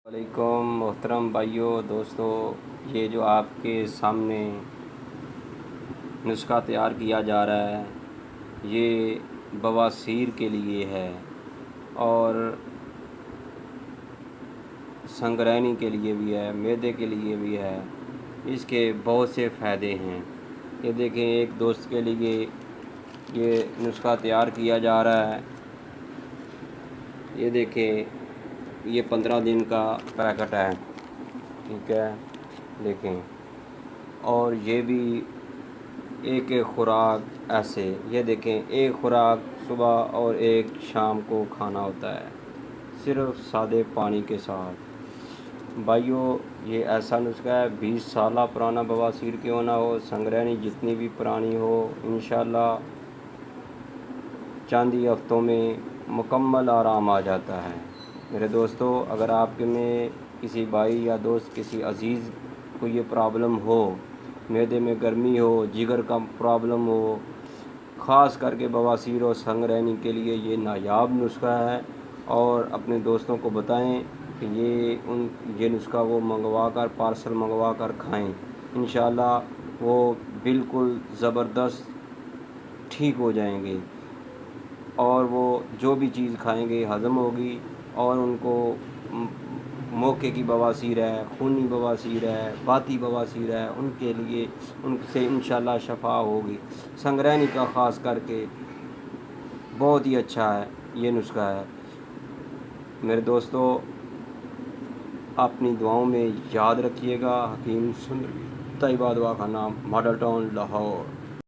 वालेकुम मोहतरम भाइयों दोस्तों, ये जो आपके सामने नुस्खा तैयार किया जा रहा है ये बवासीर के लिए है और संगरैनी के लिए भी है, मैदे के लिए भी है। इसके बहुत से फ़ायदे हैं। ये देखें, एक दोस्त के लिए ये नुस्खा तैयार किया जा रहा है। ये देखें, ये 15 दिन का पैकेट है, ठीक है, देखें। और ये भी एक एक खुराक ऐसे, ये देखें, एक खुराक सुबह और एक शाम को खाना होता है, सिर्फ सादे पानी के साथ। भाइयों, ये ऐसा नुस्खा है, 20 साल पुराना बवासीर क्यों ना हो, संगरैनी जितनी भी पुरानी हो, इंशाल्लाह चंद ही हफ्तों में मुकम्मल आराम आ जाता है। मेरे दोस्तों, अगर आपके में किसी भाई या दोस्त, किसी अजीज़ को ये प्रॉब्लम हो, मैदे में गर्मी हो, जिगर का प्रॉब्लम हो, ख़ास करके बवासीर और संगरैनी के लिए ये नायाब नुस्खा है। और अपने दोस्तों को बताएं कि ये नुस्खा वो मंगवा कर, पार्सल मंगवा कर खाएँ। इंशाल्लाह वो बिल्कुल ज़बरदस्त ठीक हो जाएंगे और वो जो भी चीज़ खाएंगे हज़म होगी। और उनको मौके की बवासीर है, खूनी बवासीर है, बाती बवासीर है, उनके लिए उनसे इंशाल्लाह शफ़ा होगी। संगरैनी का ख़ास करके बहुत ही अच्छा है, ये नुस्खा है। मेरे दोस्तों, अपनी दुआओं में याद रखिएगा। हकीम सुंदर तैयबा दवाखाना, मॉडल टाउन, लाहौर।